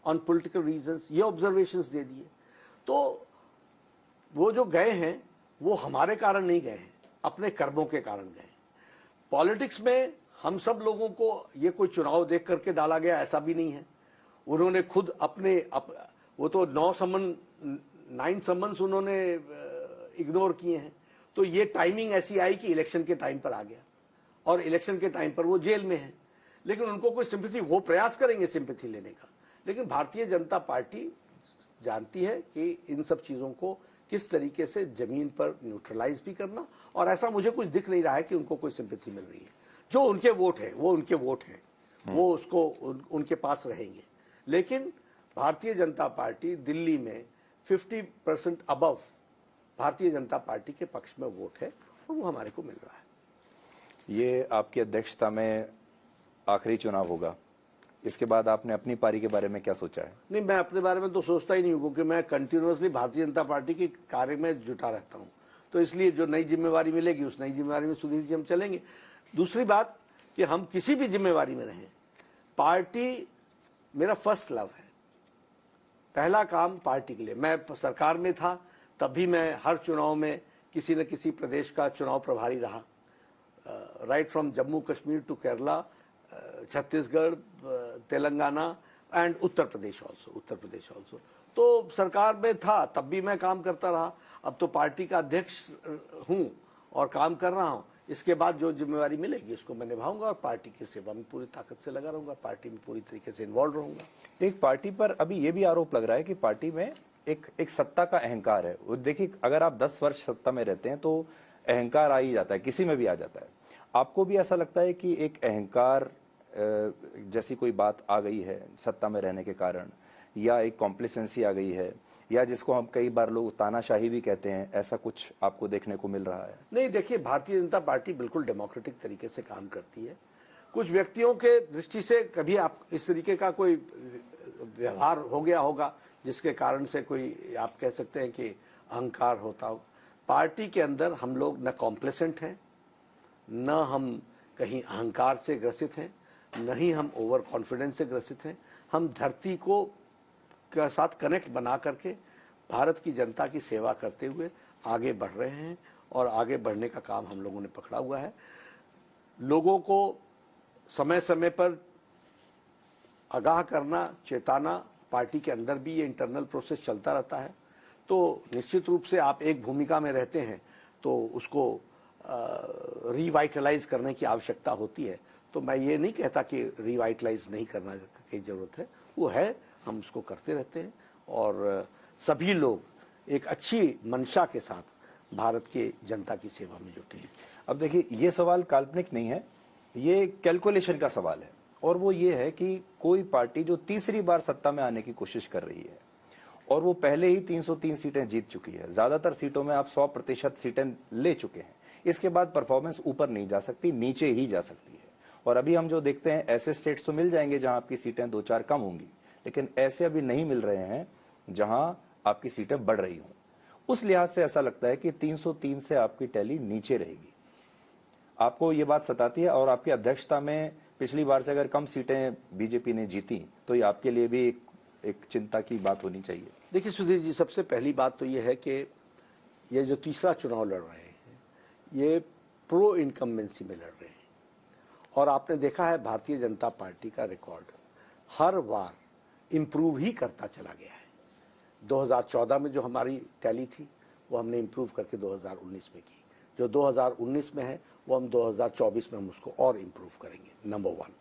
on political reasons, ये ऑब्जर्वेशंस दे दिए। तो वो जो गए हैं वो हमारे कारण नहीं गए हैं, अपने कर्मों के कारण गए। पॉलिटिक्स में हम सब लोगों को ये कोई चुनाव देख करके डाला गया, ऐसा भी नहीं है। उन्होंने खुद वो तो 9 समन्स उन्होंने इग्नोर किए हैं। तो ये टाइमिंग ऐसी आई कि इलेक्शन के टाइम पर आ गया, और इलेक्शन के टाइम पर वो जेल में है। लेकिन उनको कोई सिंपैथी, वो प्रयास करेंगे सिंपैथी लेने का, लेकिन भारतीय जनता पार्टी जानती है कि इन सब चीजों को किस तरीके से जमीन पर न्यूट्रलाइज भी करना, और ऐसा मुझे कुछ दिख नहीं रहा है कि उनको कोई सिंपैथी मिल रही है। जो उनके वोट है वो उनके वोट हैं, वो उसको उनके पास रहेंगे। लेकिन भारतीय जनता पार्टी दिल्ली में 50% अबव भारतीय जनता पार्टी के पक्ष में वोट है, और वो हमारे को मिल रहा है। ये आपकी अध्यक्षता में आखिरी चुनाव होगा, इसके बाद आपने अपनी पारी के बारे में क्या सोचा है? नहीं, मैं अपने बारे में तो सोचता ही नहीं हूँ, क्योंकि मैं कंटिन्यूअसली भारतीय जनता पार्टी के कार्य में जुटा रहता हूँ। तो इसलिए जो नई जिम्मेवारी मिलेगी उस नई जिम्मेवारी में सुधीर जी हम चलेंगे। दूसरी बात कि हम किसी भी जिम्मेवारी में रहें, पार्टी मेरा फर्स्ट लव है, पहला काम पार्टी के लिए। मैं सरकार में था तब भी मैं हर चुनाव में किसी न किसी प्रदेश का चुनाव प्रभारी रहा, right from Jammu Kashmir to Kerala, Chhattisgarh, Telangana and Uttar Pradesh also. तो सरकार में था तब भी मैं काम करता रहा, अब तो पार्टी का अध्यक्ष हूं और काम कर रहा हूं। इसके बाद जो जिम्मेवारी मिलेगी उसको मैं निभाऊंगा, और पार्टी की सेवा में पूरी ताकत से लगा रहूंगा, पार्टी में पूरी तरीके से इन्वॉल्व रहूंगा। एक पार्टी पर अभी ये भी आरोप लग रहा है कि पार्टी में एक सत्ता का अहंकार है। देखिए, अगर आप 10 वर्ष सत्ता में रहते हैं तो अहंकार आ ही जाता है, किसी में भी आ जाता है। आपको भी ऐसा लगता है कि एक अहंकार जैसी कोई बात आ गई है सत्ता में रहने के कारण, या एक कॉम्प्लिसेंसी आ गई है, या जिसको हम कई बार लोग तानाशाही भी कहते हैं, ऐसा कुछ आपको देखने को मिल रहा है? नहीं, देखिए, भारतीय जनता पार्टी बिल्कुल डेमोक्रेटिक तरीके से काम करती है। कुछ व्यक्तियों के दृष्टि से कभी आप इस तरीके का कोई व्यवहार हो गया होगा जिसके कारण से कोई आप कह सकते हैं कि अहंकार होता हो। पार्टी के अंदर हम लोग न कॉम्प्लेसेंट हैं, न हम कहीं अहंकार से ग्रसित हैं, न ही हम ओवर कॉन्फिडेंस से ग्रसित हैं। हम धरती को के साथ कनेक्ट बना करके भारत की जनता की सेवा करते हुए आगे बढ़ रहे हैं और आगे बढ़ने का काम हम लोगों ने पकड़ा हुआ है। लोगों को समय समय पर आगाह करना, चेताना, पार्टी के अंदर भी ये इंटरनल प्रोसेस चलता रहता है। तो निश्चित रूप से आप एक भूमिका में रहते हैं तो उसको रिवाइटलाइज करने की आवश्यकता होती है। तो मैं ये नहीं कहता कि रिवाइटलाइज नहीं करना की जरूरत है, वो है, हम उसको करते रहते हैं और सभी लोग एक अच्छी मंशा के साथ भारत के जनता की सेवा में जुटे हैं। अब देखिए, ये सवाल काल्पनिक नहीं है, ये कैलकुलेशन का सवाल है, और वो ये है कि कोई पार्टी जो तीसरी बार सत्ता में आने की कोशिश कर रही है और वो पहले ही 303 सीटें जीत चुकी है, ज्यादातर सीटों में आप 100% सीटें ले चुके हैं, इसके बाद परफॉर्मेंस ऊपर नहीं जा सकती, नीचे ही जा सकती है। और अभी हम जो देखते हैं, ऐसे स्टेट्स तो मिल जाएंगे जहां आपकी सीटें 2-4 कम होंगी, लेकिन ऐसे अभी नहीं मिल रहे हैं जहां आपकी सीटें बढ़ रही हों। उस लिहाज से ऐसा लगता है कि 303 से आपकी टैली नीचे रहेगी। आपको ये बात सताती है? और आपकी अध्यक्षता में पिछली बार से अगर कम सीटें बीजेपी ने जीती तो ये आपके लिए भी एक चिंता की बात होनी चाहिए। देखिए सुधीर जी, सबसे पहली बात तो ये है कि ये जो तीसरा चुनाव लड़ रहे हैं ये प्रो इनकम्बेंसी में लड़ रहे हैं, और आपने देखा है भारतीय जनता पार्टी का रिकॉर्ड हर बार इंप्रूव ही करता चला गया है। 2014 में जो हमारी टैली थी वो हमने इंप्रूव करके 2019 में की, जो 2019 में है वो हम 2024 में हम उसको और इंप्रूव करेंगे, नंबर 1।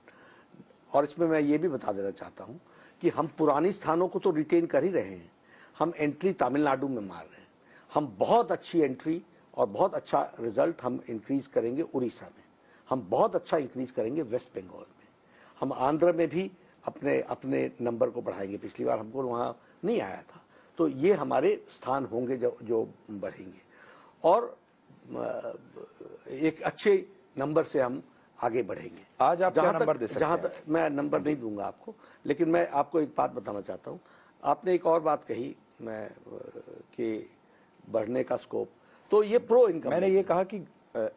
और इसमें मैं ये भी बता देना चाहता हूं कि हम पुरानी स्थानों को तो रिटेन कर ही रहे हैं, हम एंट्री तमिलनाडु में मार रहे हैं, हम बहुत अच्छी एंट्री और बहुत अच्छा रिजल्ट हम इंक्रीज करेंगे उड़ीसा में, हम बहुत अच्छा इंक्रीज करेंगे वेस्ट बंगाल में, हम आंध्र में भी अपने अपने नंबर को बढ़ाएंगे। पिछली बार हमको वहां नहीं आया था, तो ये हमारे स्थान होंगे जो बढ़ेंगे और एक अच्छे नंबर से हम आगे बढ़ेंगे। आज आप क्या नंबर दे सकते हैं? जहां तक मैं नंबर नहीं दूंगा आपको, लेकिन मैं आपको एक बात बताना चाहता हूं। आपने एक और बात कही मैं कि बढ़ने का स्कोप, तो ये प्रो इनकम, मैंने ये कहा कि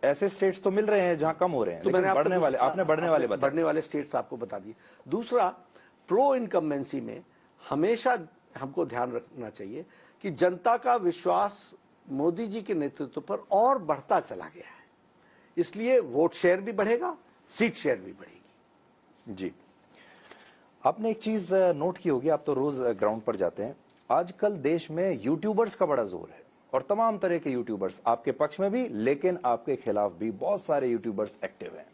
ऐसे स्टेट्स तो मिल रहे हैं जहां कम हो रहे हैं, तो मैंने बढ़ने वाले, आपने बढ़ने वाले बताए, बढ़ने वाले स्टेट्स आपको बता दिए। दूसरा, प्रो इनकम्बेंसी में हमेशा हमको ध्यान रखना चाहिए कि जनता का विश्वास मोदी जी के नेतृत्व पर और बढ़ता चला गया है, इसलिए वोट शेयर भी बढ़ेगा, सीट शेयर भी बढ़ेगी। जी, आपने एक चीज नोट की होगी, आप तो रोज ग्राउंड पर जाते हैं, आजकल देश में यूट्यूबर्स का बड़ा जोर है और तमाम तरह के यूट्यूबर्स, आपके पक्ष में भी लेकिन आपके खिलाफ भी बहुत सारे यूट्यूबर्स एक्टिव हैं।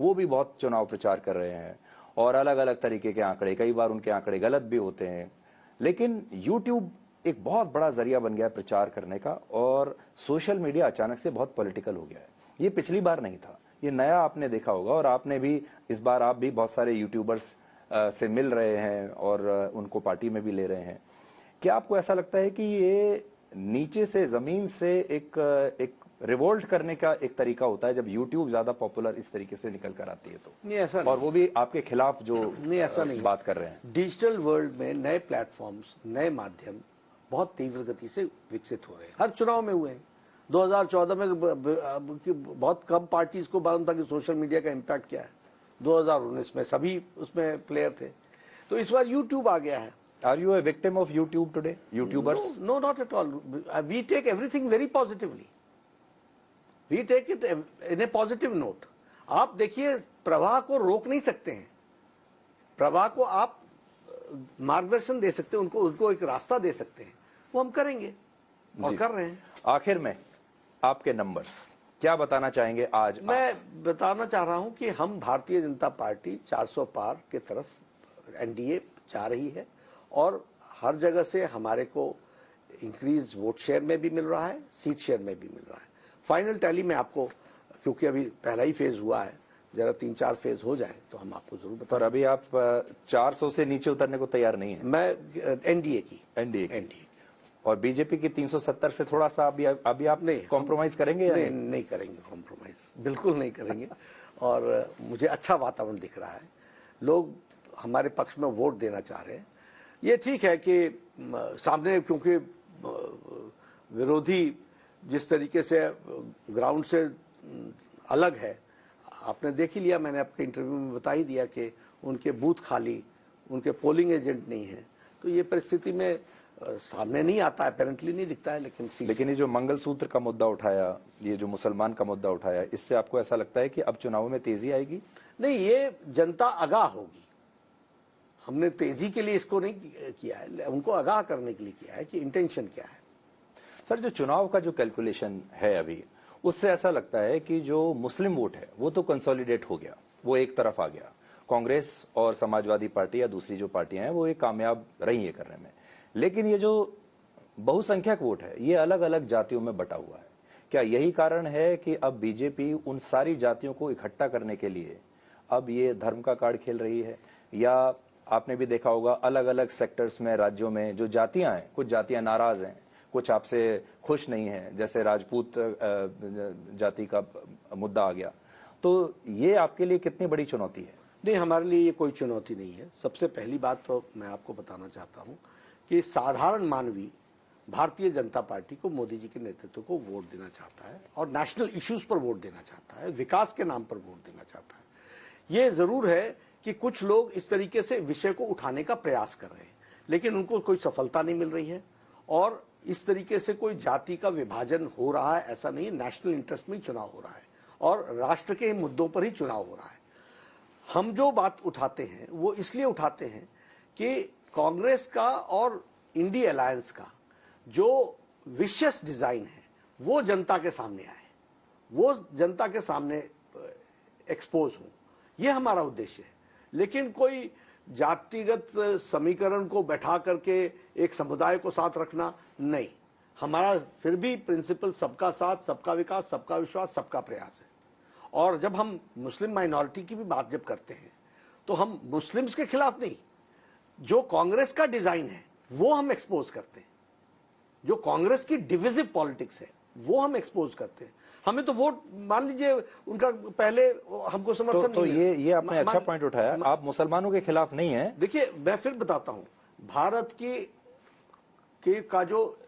वो भी बहुत चुनाव प्रचार कर रहे हैं और अलग अलग तरीके के आंकड़े, कई बार उनके आंकड़े गलत भी होते हैं, लेकिन यूट्यूब एक बहुत बड़ा जरिया बन गया है प्रचार करने का, और सोशल मीडिया अचानक से बहुत पॉलिटिकल हो गया है। ये पिछली बार नहीं था, ये नया आपने देखा होगा, और आपने भी इस बार आप भी बहुत सारे यूट्यूबर्स से मिल रहे हैं और उनको पार्टी में भी ले रहे हैं। क्या आपको ऐसा लगता है कि ये नीचे से, जमीन से एक रिवोल्ट करने का एक तरीका होता है जब यूट्यूब ज्यादा पॉपुलर इस तरीके से निकल कर आती है? तो नहीं, ऐसा और वो भी आपके खिलाफ जो नहीं, ऐसा नहीं बात कर रहे हैं। डिजिटल वर्ल्ड में नए प्लेटफॉर्म्स, नए माध्यम बहुत तीव्र गति से विकसित हो रहे हैं, हर चुनाव में हुए हैं। 2014 में बहुत कम पार्टीज को मालूम था कि सोशल मीडिया का इम्पैक्ट क्या है, 2019 में सभी उसमें प्लेयर थे, तो इस बार यूट्यूब आ गया है। Are you a victim of YouTube today? YouTubers? No, not at all. We take everything very positively. We take it in a positive note. आप देखिए, प्रवाह को रोक नहीं सकते हैं, प्रवाह को आप मार्गदर्शन दे सकते हैं, उनको एक रास्ता दे सकते हैं, वो हम करेंगे और कर रहे हैं। आखिर में आपके नंबर्स क्या बताना चाहेंगे आज? मैं बताना चाह रहा हूं कि हम भारतीय जनता पार्टी 400 पार के तरफ एनडीए जा रही है और हर जगह से हमारे को इंक्रीज वोट शेयर में भी मिल रहा है, सीट शेयर में भी मिल रहा है। फाइनल टैली में आपको, क्योंकि अभी पहला ही फेज हुआ है, जरा 3-4 फेज हो जाए तो हम आपको जरूर बताएं। पर अभी आप 400 से नीचे उतरने को तैयार नहीं है? मैं एनडीए की। और बीजेपी की 370 से थोड़ा सा अभी आप नहीं कॉम्प्रोमाइज करेंगे या नहीं, नहीं करेंगे कॉम्प्रोमाइज, बिल्कुल नहीं करेंगे। और मुझे अच्छा वातावरण दिख रहा है, लोग हमारे पक्ष में वोट देना चाह रहे हैं। ये ठीक है कि सामने, क्योंकि विरोधी जिस तरीके से ग्राउंड से अलग है, आपने देख ही लिया, मैंने आपके इंटरव्यू में बता ही दिया कि उनके बूथ खाली, उनके पोलिंग एजेंट नहीं है। तो ये परिस्थिति में सामने नहीं आता है, अपेरेंटली नहीं दिखता है। लेकिन ये जो मंगलसूत्र का मुद्दा उठाया, ये जो मुसलमान का मुद्दा उठाया, इससे आपको ऐसा लगता है कि अब चुनावों में तेजी आएगी? नहीं, ये जनता आगाह होगी। हमने तेजी के लिए इसको नहीं किया है, उनको आगाह करने के लिए किया है कि इंटेंशन क्या है। सर, जो चुनाव का जो कैलकुलेशन है अभी, उससे ऐसा लगता है कि जो मुस्लिम वोट है वो तो कंसोलिडेट हो गया, वो एक तरफ आ गया। कांग्रेस और समाजवादी पार्टी या दूसरी जो पार्टियां हैं वो ये कामयाब रही है करने में। लेकिन ये जो बहुसंख्यक वोट है ये अलग अलग जातियों में बटा हुआ है। क्या यही कारण है कि अब बीजेपी उन सारी जातियों को इकट्ठा करने के लिए अब ये धर्म का कार्ड खेल रही है? या आपने भी देखा होगा अलग अलग सेक्टर्स में, राज्यों में जो जातियां हैं, कुछ जातियां नाराज हैं, कुछ आपसे खुश नहीं है, जैसे राजपूत जाति का मुद्दा आ गया। तो ये आपके लिए कितनी बड़ी चुनौती है? नहीं, हमारे लिए ये कोई चुनौती नहीं है। सबसे पहली बात तो मैं आपको बताना चाहता हूं कि साधारण मानवी भारतीय जनता पार्टी को, मोदी जी के नेतृत्व को वोट देना चाहता है और नेशनल इश्यूज पर वोट देना चाहता है, विकास के नाम पर वोट देना चाहता है। ये जरूर है कि कुछ लोग इस तरीके से विषय को उठाने का प्रयास कर रहे हैं, लेकिन उनको कोई सफलता नहीं मिल रही है। और इस तरीके से कोई जाति का विभाजन हो रहा है ऐसा नहीं है। नेशनल इंटरेस्ट में चुनाव हो रहा है और राष्ट्र के मुद्दों पर ही चुनाव हो रहा है। हम जो बात उठाते हैं वो इसलिए उठाते हैं कि कांग्रेस का और इंडी अलायंस का जो विशियस डिजाइन है वो जनता के सामने आए, वो जनता के सामने एक्सपोज हो, ये हमारा उद्देश्य है। लेकिन कोई जातिगत समीकरण को बैठा करके एक समुदाय को साथ रखना नहीं। हमारा फिर भी प्रिंसिपल सबका साथ, सबका विकास, सबका विश्वास, सबका प्रयास है। और जब हम मुस्लिम माइनॉरिटी की भी बात जब करते हैं तो हम मुस्लिम्स के खिलाफ नहीं, जो कांग्रेस का डिजाइन है वो हम एक्सपोज करते हैं। जो कांग्रेस की डिविजिव पॉलिटिक्स है वो हम एक्सपोज करते हैं। हमें तो वोट, मान लीजिए उनका पहले हमको समर्थन तो ये आपने अच्छा पॉइंट उठाया, आप मुसलमानों के खिलाफ नहीं है। देखिए, मैं फिर बताता हूं, भारत की का जो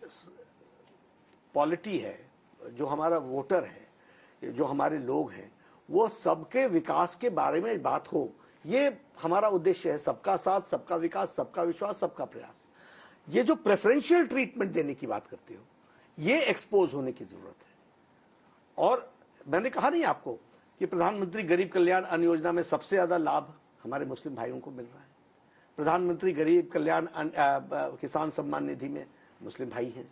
पॉलिटी है, जो हमारा वोटर है, जो हमारे लोग हैं, वो सबके विकास के बारे में बात हो, ये हमारा उद्देश्य है। सबका साथ, सबका विकास, सबका विश्वास, सबका प्रयास। ये जो प्रेफरेंशियल ट्रीटमेंट देने की बात करते हो, ये एक्सपोज होने की जरूरत है। और मैंने कहा नहीं आपको कि प्रधानमंत्री गरीब कल्याण अन्न योजना में सबसे ज्यादा लाभ हमारे मुस्लिम भाइयों को मिल रहा है। प्रधानमंत्री गरीब कल्याण किसान सम्मान निधि में मुस्लिम भाई हैं।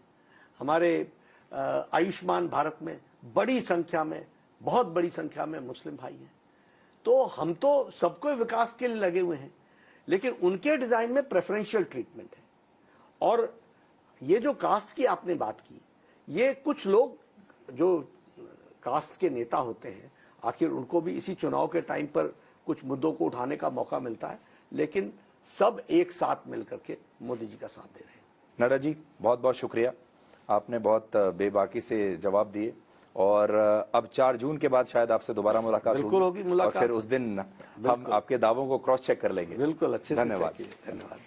हमारे आयुष्मान भारत में बड़ी संख्या में, बहुत बड़ी संख्या में मुस्लिम भाई हैं। तो हम तो सबको विकास के लिए लगे हुए हैं, लेकिन उनके डिजाइन में प्रेफरेंशियल ट्रीटमेंट है। और ये जो कास्ट की आपने बात की, ये कुछ लोग जो कास्ट के नेता होते हैं, आखिर उनको भी इसी चुनाव के टाइम पर कुछ मुद्दों को उठाने का मौका मिलता है, लेकिन सब एक साथ मिलकर के मोदी जी का साथ दे रहे हैं। नड्डा जी, बहुत बहुत शुक्रिया, आपने बहुत बेबाकी से जवाब दिए। और अब 4 जून के बाद शायद आपसे दोबारा मुलाकात बिल्कुल होगी मुलाकात, और फिर उस दिन हम आपके दावों को क्रॉस चेक कर लेंगे। बिल्कुल, अच्छे से। धन्यवाद। धन्यवाद।